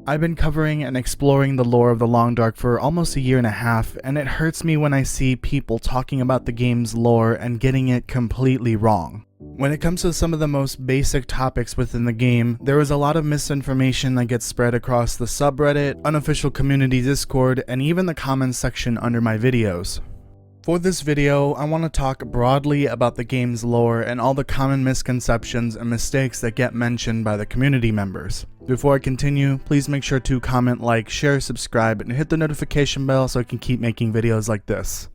I've been covering and exploring the lore of the Long Dark for almost a year and a half, and it hurts me when I see people talking about the game's lore and getting it completely wrong. When it comes to some of the most basic topics within the game, there is a lot of misinformation that gets spread across the subreddit, unofficial community Discord, and even the comments section under my videos. For this video, I want to talk broadly about the game's lore and all the common misconceptions and mistakes that get mentioned by the community members. Before I continue, please make sure to comment, like, share, subscribe, and hit the notification bell so I can keep making videos like this.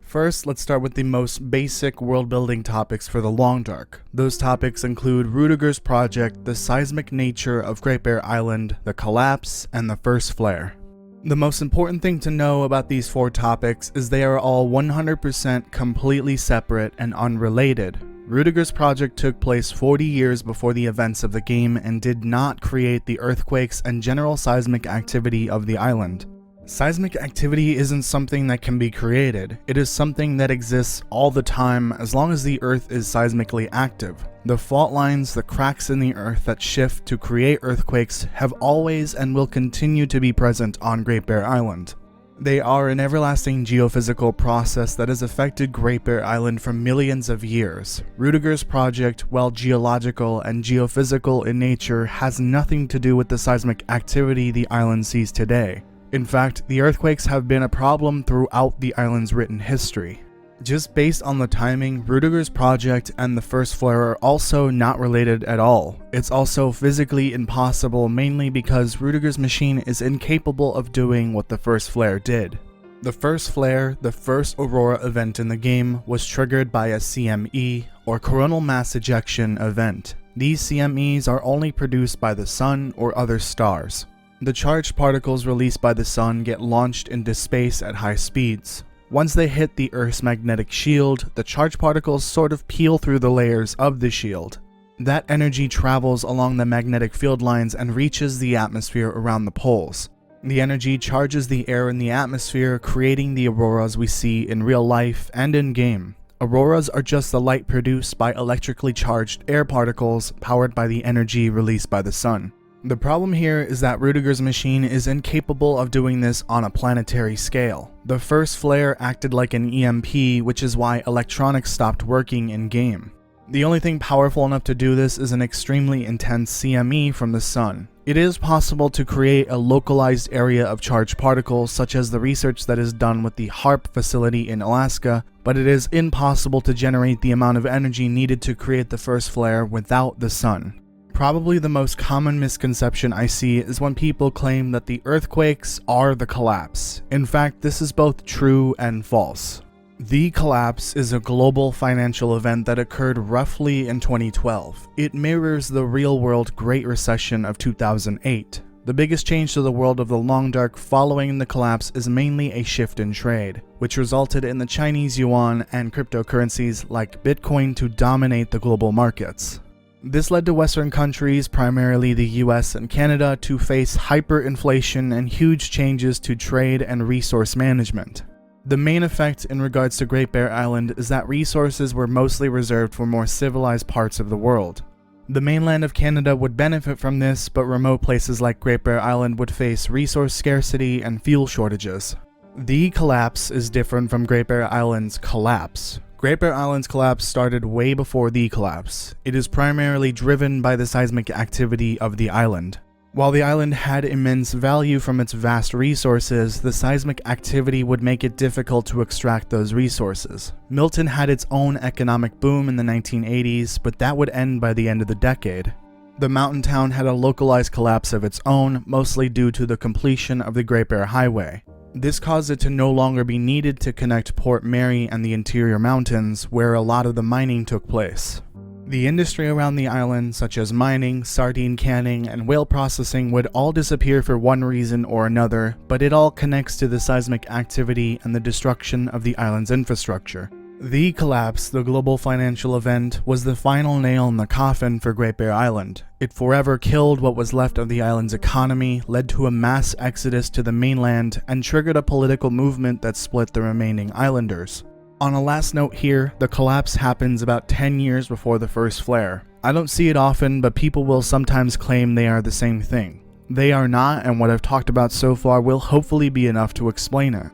First, let's start with the most basic world-building topics for the Long Dark. Those topics include Rudiger's project, the seismic nature of Great Bear Island, the collapse, and the first flare. The most important thing to know about these four topics is they are all 100% completely separate and unrelated. Rudiger's project took place 40 years before the events of the game and did not create the earthquakes and general seismic activity of the island. Seismic activity isn't something that can be created, it is something that exists all the time as long as the earth is seismically active. The fault lines, the cracks in the earth that shift to create earthquakes have always and will continue to be present on Great Bear Island. They are an everlasting geophysical process that has affected Great Bear Island for millions of years. Rudiger's project, while geological and geophysical in nature, has nothing to do with the seismic activity the island sees today. In fact, the earthquakes have been a problem throughout the island's written history. Just based on the timing, Rudiger's project and the first flare are also not related at all. It's also physically impossible, mainly because Rudiger's machine is incapable of doing what the first flare did. The first flare, the first aurora event in the game, was triggered by a CME, or coronal mass ejection event. These CMEs are only produced by the sun or other stars. The charged particles released by the sun get launched into space at high speeds. Once they hit the Earth's magnetic shield, the charged particles sort of peel through the layers of the shield. That energy travels along the magnetic field lines and reaches the atmosphere around the poles. The energy charges the air in the atmosphere, creating the auroras we see in real life and in-game. Auroras are just the light produced by electrically charged air particles powered by the energy released by the sun. The problem here is that Rudiger's machine is incapable of doing this on a planetary scale. The first flare acted like an EMP, which is why electronics stopped working in-game. The only thing powerful enough to do this is an extremely intense CME from the sun. It is possible to create a localized area of charged particles, such as the research that is done with the HARP facility in Alaska, but it is impossible to generate the amount of energy needed to create the first flare without the sun. Probably the most common misconception I see is when people claim that the earthquakes are the collapse. In fact, this is both true and false. The collapse is a global financial event that occurred roughly in 2012. It mirrors the real-world Great Recession of 2008. The biggest change to the world of the Long Dark following the collapse is mainly a shift in trade, which resulted in the Chinese yuan and cryptocurrencies like Bitcoin to dominate the global markets. This led to Western countries, primarily the US and Canada, to face hyperinflation and huge changes to trade and resource management. The main effect in regards to Great Bear Island is that resources were mostly reserved for more civilized parts of the world. The mainland of Canada would benefit from this, but remote places like Great Bear Island would face resource scarcity and fuel shortages. The collapse is different from Great Bear Island's collapse. Great Bear Island's collapse started way before the collapse. It is primarily driven by the seismic activity of the island. While the island had immense value from its vast resources, the seismic activity would make it difficult to extract those resources. Milton had its own economic boom in the 1980s, but that would end by the end of the decade. The mountain town had a localized collapse of its own, mostly due to the completion of the Great Bear Highway. This caused it to no longer be needed to connect Port Mary and the interior mountains, where a lot of the mining took place. The industry around the island, such as mining, sardine canning, and whale processing, would all disappear for one reason or another, but it all connects to the seismic activity and the destruction of the island's infrastructure. The collapse, the global financial event, was the final nail in the coffin for Great Bear Island. It forever killed what was left of the island's economy, led to a mass exodus to the mainland, and triggered a political movement that split the remaining islanders. On a last note here, the collapse happens about 10 years before the first flare. I don't see it often, but people will sometimes claim they are the same thing. They are not, and what I've talked about so far will hopefully be enough to explain it.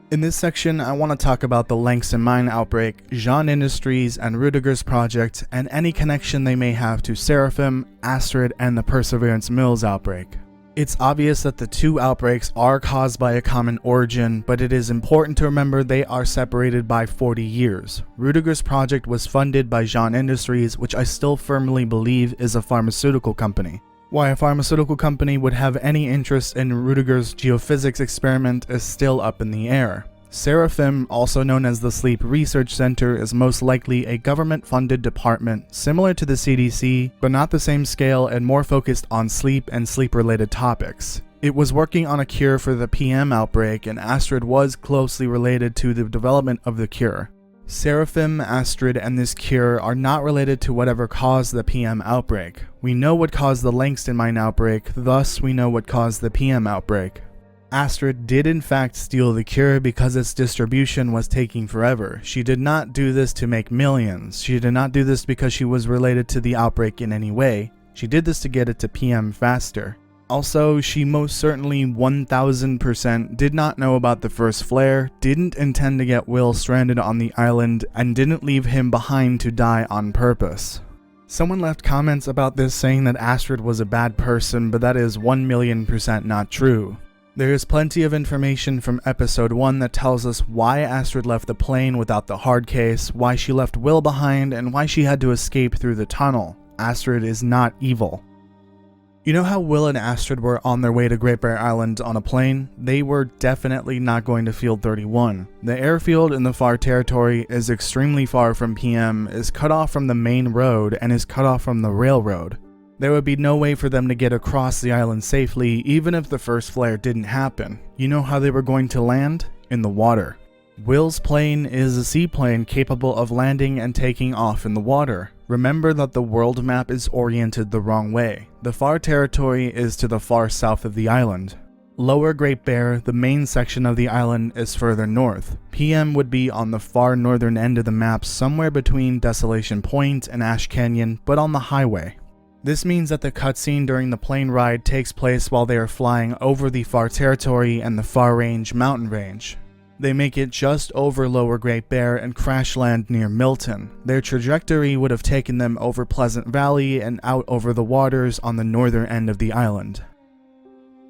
In this section, I want to talk about the Langston Mine outbreak, Jean Industries, and Rudiger's project, and any connection they may have to Seraphim, Astrid, and the Perseverance Mills outbreak. It's obvious that the two outbreaks are caused by a common origin, but it is important to remember they are separated by 40 years. Rudiger's project was funded by Jean Industries, which I still firmly believe is a pharmaceutical company. Why a pharmaceutical company would have any interest in Rudiger's geophysics experiment is still up in the air. Seraphim, also known as the Sleep Research Center, is most likely a government-funded department similar to the CDC, but not the same scale and more focused on sleep and sleep-related topics. It was working on a cure for the PM outbreak, and Astrid was closely related to the development of the cure. Seraphim, Astrid, and this cure are not related to whatever caused the PM outbreak. We know what caused the Langston Mine outbreak, thus we know what caused the PM outbreak. Astrid did in fact steal the cure because its distribution was taking forever. She did not do this to make millions. She did not do this because she was related to the outbreak in any way. She did this to get it to PM faster. Also, she most certainly 1000% did not know about the first flare, didn't intend to get Will stranded on the island, and didn't leave him behind to die on purpose. Someone left comments about this saying that Astrid was a bad person, but that is 1,000,000% not true. There is plenty of information from episode 1 that tells us why Astrid left the plane without the hard case, why she left Will behind, and why she had to escape through the tunnel. Astrid is not evil. You know how Will and Astrid were on their way to Great Bear Island on a plane? They were definitely not going to Field 31. The airfield in the far territory is extremely far from PM, is cut off from the main road, and is cut off from the railroad. There would be no way for them to get across the island safely, even if the first flare didn't happen. You know how they were going to land? In the water. Will's plane is a seaplane capable of landing and taking off in the water. Remember that the world map is oriented the wrong way. The far territory is to the far south of the island. Lower Great Bear, the main section of the island, is further north. PM would be on the far northern end of the map, somewhere between Desolation Point and Ash Canyon, but on the highway. This means that the cutscene during the plane ride takes place while they are flying over the far territory and the far range mountain range. They make it just over Lower Great Bear and crash land near Milton. Their trajectory would have taken them over Pleasant Valley and out over the waters on the northern end of the island.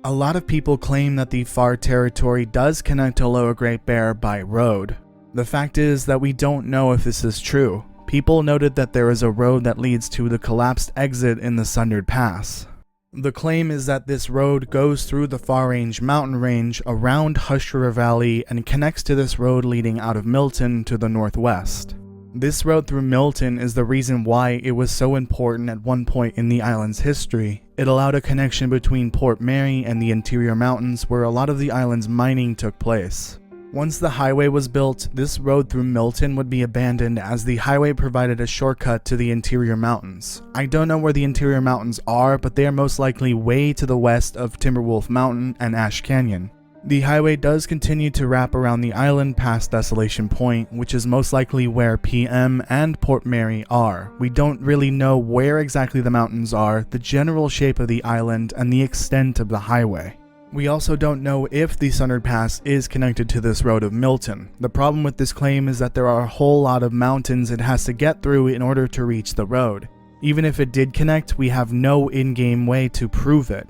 A lot of people claim that the far territory does connect to Lower Great Bear by road. The fact is that we don't know if this is true. People noted that there is a road that leads to the collapsed exit in the Sundered Pass. The claim is that this road goes through the Far Range mountain range around Hush River Valley and connects to this road leading out of Milton to the northwest. This road through Milton is the reason why it was so important at one point in the island's history. It allowed a connection between Port Mary and the interior mountains where a lot of the island's mining took place. Once the highway was built, this road through Milton would be abandoned as the highway provided a shortcut to the interior mountains. I don't know where the interior mountains are, but they are most likely way to the west of Timberwolf Mountain and Ash Canyon. The highway does continue to wrap around the island past Desolation Point, which is most likely where PM and Port Mary are. We don't really know where exactly the mountains are, the general shape of the island, and the extent of the highway. We also don't know if the Sundered Pass is connected to this road of Milton. The problem with this claim is that there are a whole lot of mountains it has to get through in order to reach the road. Even if it did connect, we have no in-game way to prove it.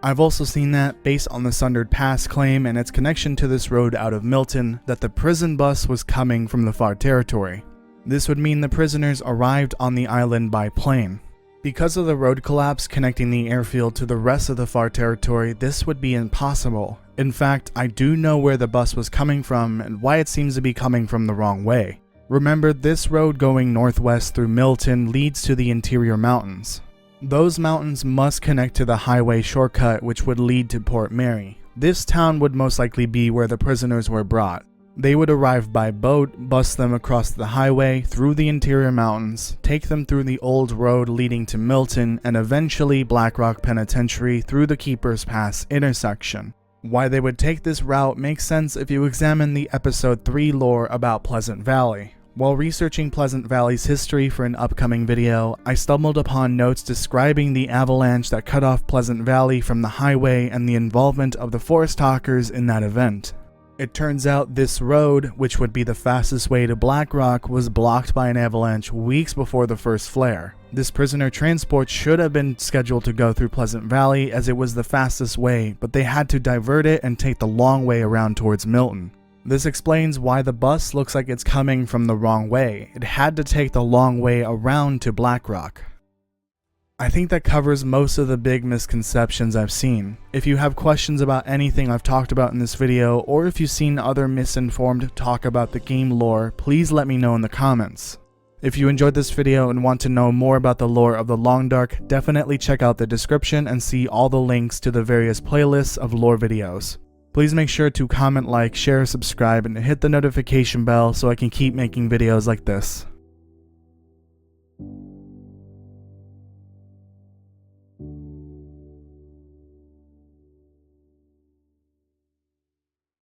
I've also seen that, based on the Sundered Pass claim and its connection to this road out of Milton, that the prison bus was coming from the far territory. This would mean the prisoners arrived on the island by plane. Because of the road collapse connecting the airfield to the rest of the far territory, this would be impossible. In fact, I do know where the bus was coming from and why it seems to be coming from the wrong way. Remember, this road going northwest through Milton leads to the interior mountains. Those mountains must connect to the highway shortcut which would lead to Port Mary. This town would most likely be where the prisoners were brought. They would arrive by boat, bust them across the highway, through the interior mountains, take them through the old road leading to Milton, and eventually Black Rock Penitentiary through the Keeper's Pass intersection. Why they would take this route makes sense if you examine the episode 3 lore about Pleasant Valley. While researching Pleasant Valley's history for an upcoming video, I stumbled upon notes describing the avalanche that cut off Pleasant Valley from the highway and the involvement of the Forest Talkers in that event. It turns out this road, which would be the fastest way to Black Rock, was blocked by an avalanche weeks before the first flare. This prisoner transport should have been scheduled to go through Pleasant Valley as it was the fastest way, but they had to divert it and take the long way around towards Milton. This explains why the bus looks like it's coming from the wrong way. It had to take the long way around to Black Rock. I think that covers most of the big misconceptions I've seen. If you have questions about anything I've talked about in this video, or if you've seen other misinformed talk about the game lore, please let me know in the comments. If you enjoyed this video and want to know more about the lore of the Long Dark, definitely check out the description and see all the links to the various playlists of lore videos. Please make sure to comment, like, share, subscribe, and hit the notification bell so I can keep making videos like this.